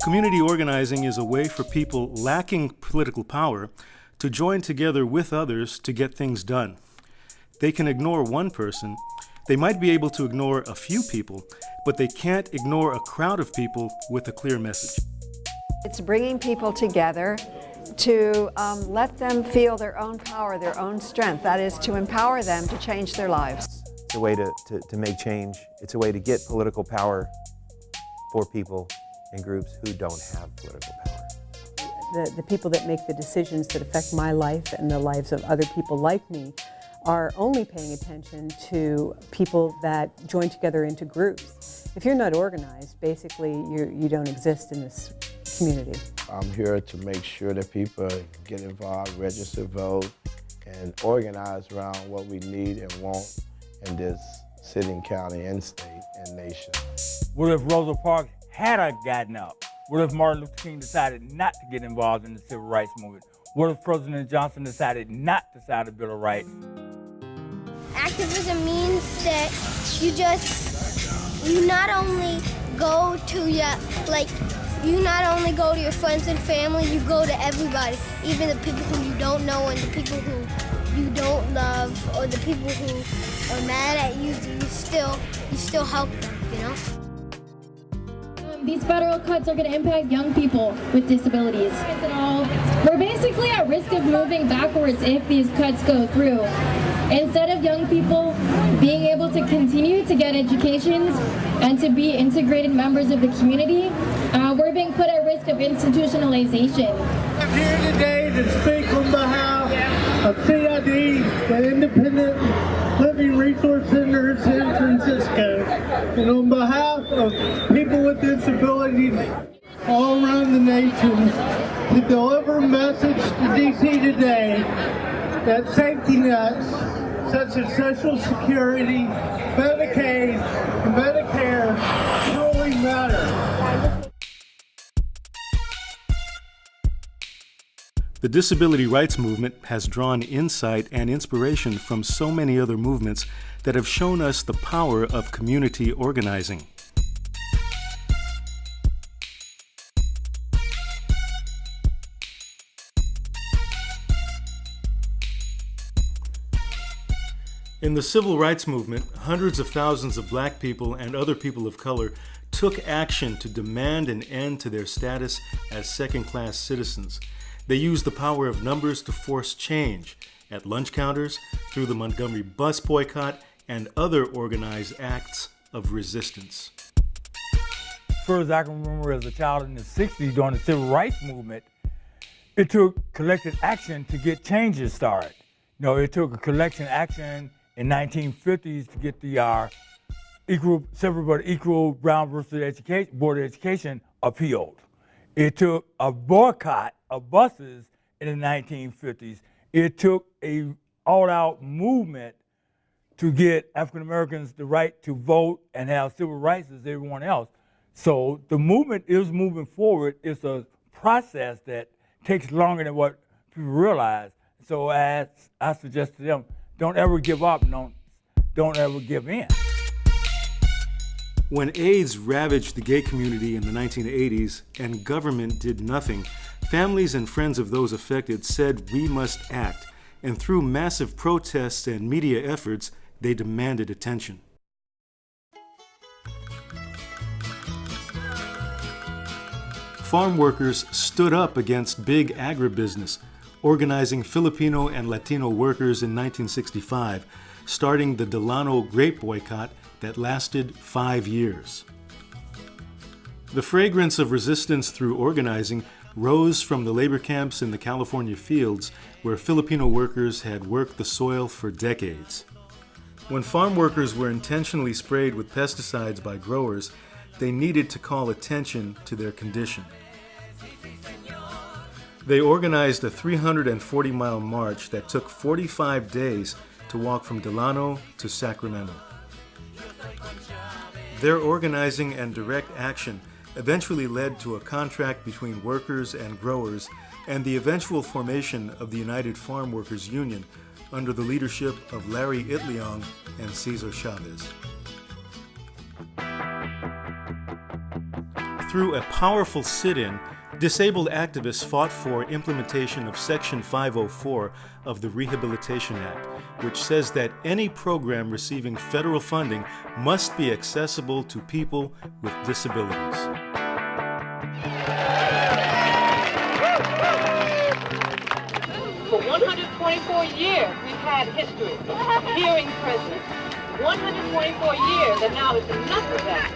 Community organizing is a way for people lacking political power to join together with others to get things done. They can ignore one person. They might be able to ignore a few people, but they can't ignore a crowd of people with a clear message. It's bringing people together to let them feel their own power, their own strength. That is, to empower them to change their lives. It's a way to make change. It's a way to get political power for people and groups who don't have political power. The people that make the decisions that affect my life and the lives of other people like me are only paying attention to people that join together into groups. If you're not organized, basically you don't exist in this community. I'm here to make sure that people get involved, register, vote, and organize around what we need and want in this city, county, and state, and nation. What if Rosa Parks had gotten up? What if Martin Luther King decided not to get involved in the civil rights movement? What if President Johnson decided not to sign the Bill of Rights? Activism means that you not only go to your friends and family, you go to everybody, even the people who you don't know and the people who you don't love, or the people who are mad at you, you still help them, you know? These federal cuts are going to impact young people with disabilities. We're basically at risk of moving backwards if these cuts go through. Instead of young people being able to continue to get educations and to be integrated members of the community, we're being put at risk of institutionalization. I'm here today to speak on behalf of CID, the Independent Living Resource Center in San Francisco, and on behalf of people with disabilities all around the nation, to deliver a message to DC today that safety nets such as Social Security, Medicaid, and Medicare truly matter. The Disability Rights Movement has drawn insight and inspiration from so many other movements that have shown us the power of community organizing. In the Civil Rights Movement, hundreds of thousands of black people and other people of color took action to demand an end to their status as second-class citizens. They used the power of numbers to force change at lunch counters, through the Montgomery bus boycott, and other organized acts of resistance. First, I can remember as a child in the 60s during the Civil Rights Movement, it took collective action to get changes started. You know, it took a collection action in 1950s to get the equal Brown versus Board of Education appealed. It took a boycott of buses in the 1950s. It took a all-out movement to get African Americans the right to vote and have civil rights as everyone else. So the movement is moving forward. It's a process that takes longer than what people realize. So as I suggest to them, don't ever give up, don't ever give in. When AIDS ravaged the gay community in the 1980s and government did nothing, families and friends of those affected said we must act, and through massive protests and media efforts, they demanded attention. Farm workers stood up against big agribusiness, organizing Filipino and Latino workers in 1965, starting the Delano grape boycott that lasted 5 years. The fragrance of resistance through organizing rose from the labor camps in the California fields where Filipino workers had worked the soil for decades. When farm workers were intentionally sprayed with pesticides by growers, they needed to call attention to their condition. They organized a 340-mile march that took 45 days to walk from Delano to Sacramento. Their organizing and direct action eventually led to a contract between workers and growers and the eventual formation of the United Farm Workers Union under the leadership of Larry Itliong and Cesar Chavez. Through a powerful sit-in, disabled activists fought for implementation of Section 504 of the Rehabilitation Act, which says that any program receiving federal funding must be accessible to people with disabilities. For 124 years, we've had history, hearing prisoners. 124 years, and now it's enough of that.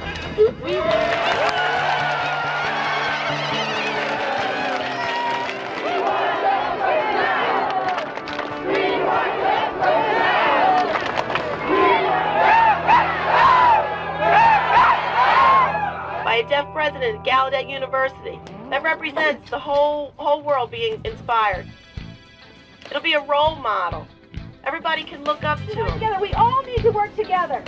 By a deaf president at Gallaudet University, that represents the whole world being inspired. It'll be a role model. Everybody can look up to him. Together, we all need to work together.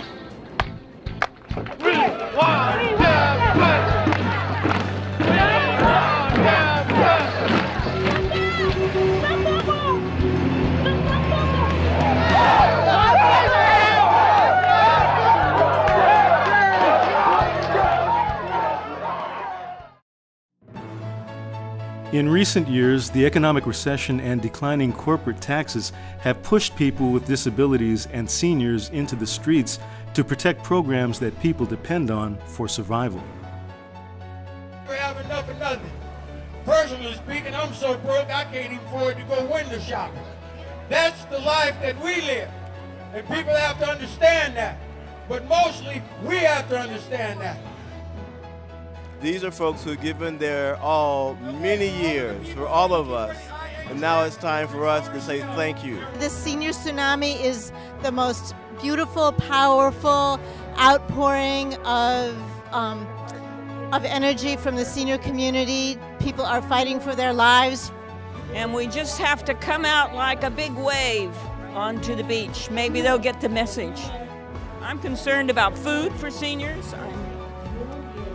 In recent years, the economic recession and declining corporate taxes have pushed people with disabilities and seniors into the streets to protect programs that people depend on for survival. We have enough of nothing. Personally speaking, I'm so broke I can't even afford to go window shopping. That's the life that we live, and people have to understand that. But mostly, we have to understand that. These are folks who have given their all many years for all of us, and now it's time for us to say thank you. This senior tsunami is the most beautiful, powerful outpouring of energy from the senior community. People are fighting for their lives. And we just have to come out like a big wave onto the beach. Maybe they'll get the message. I'm concerned about food for seniors. I'm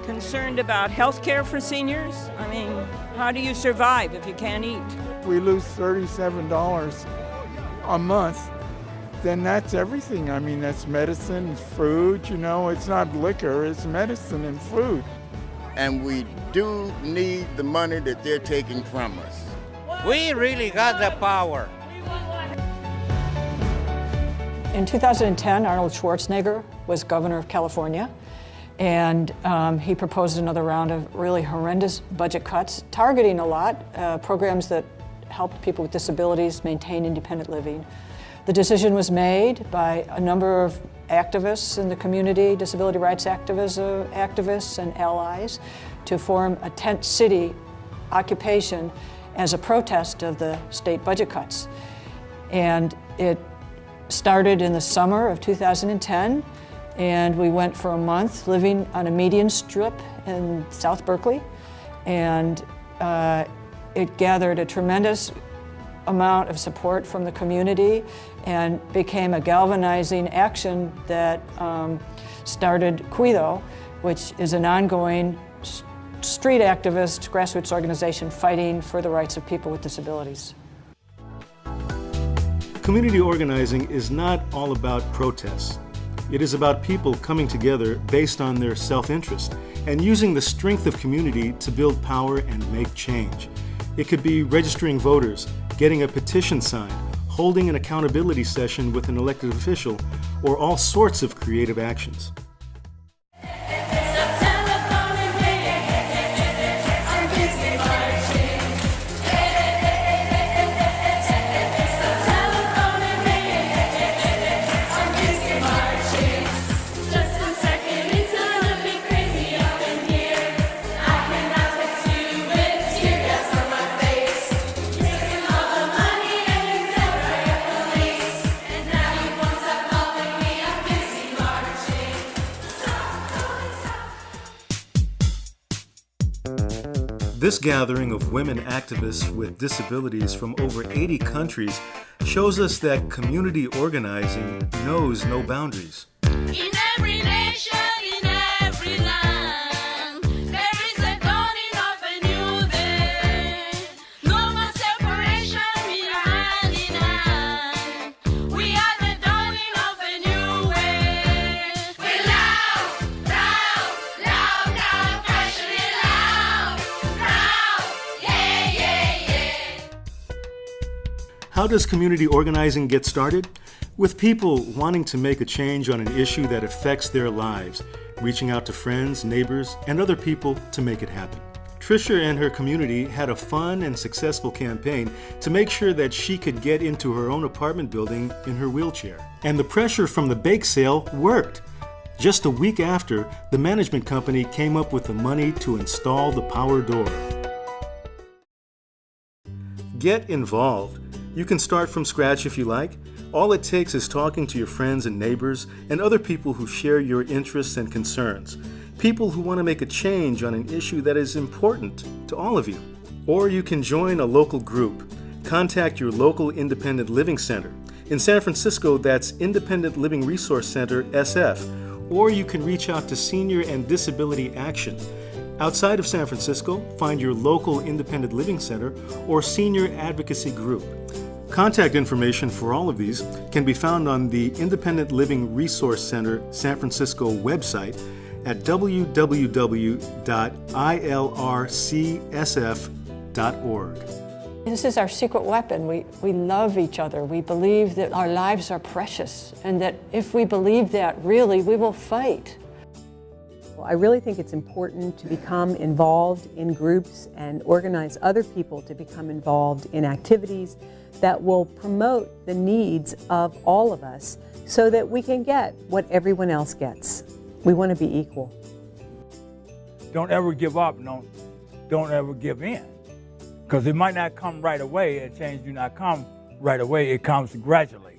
concerned about health care for seniors. I mean, how do you survive if you can't eat? If we lose $37 a month, then that's everything. I mean, that's medicine, food, you know, it's not liquor, it's medicine and food. And we do need the money that they're taking from us. We really got the power. In 2010, Arnold Schwarzenegger was governor of California, and he proposed another round of really horrendous budget cuts, targeting a lot, programs that helped people with disabilities maintain independent living. The decision was made by a number of activists in the community, disability rights activists and allies, to form a tent city occupation as a protest of the state budget cuts. And it started in the summer of 2010, and we went for a month living on a median strip in South Berkeley, and it gathered a tremendous amount of support from the community and became a galvanizing action that started Cuido, which is an ongoing street activist grassroots organization fighting for the rights of people with disabilities. Community organizing is not all about protests. It is about people coming together based on their self-interest and using the strength of community to build power and make change. It could be registering voters, getting a petition signed, holding an accountability session with an elected official, or all sorts of creative actions. This gathering of women activists with disabilities from over 80 countries shows us that community organizing knows no boundaries. In every nation, in every land, there is a dawning of a new day. No more separation, we are hand in hand. We are the dawning of a new way. We're loud, loud, loud, loud, passionate, loud. How does community organizing get started? With people wanting to make a change on an issue that affects their lives, reaching out to friends, neighbors, and other people to make it happen. Tricia and her community had a fun and successful campaign to make sure that she could get into her own apartment building in her wheelchair. And the pressure from the bake sale worked. Just a week after, the management company came up with the money to install the power door. Get involved. You can start from scratch if you like. All it takes is talking to your friends and neighbors and other people who share your interests and concerns. People who want to make a change on an issue that is important to all of you. Or you can join a local group. Contact your local independent living center. In San Francisco, that's Independent Living Resource Center, SF. Or you can reach out to Senior and Disability Action. Outside of San Francisco, find your local independent living center or senior advocacy group. Contact information for all of these can be found on the Independent Living Resource Center San Francisco website at www.ilrcsf.org. This is our secret weapon. We love each other. We believe that our lives are precious, and that if we believe that, really, we will fight. I really think it's important to become involved in groups and organize other people to become involved in activities that will promote the needs of all of us so that we can get what everyone else gets. We want to be equal. Don't ever give up, don't ever give in. Because it might not come right away, and change do not come right away, it comes gradually.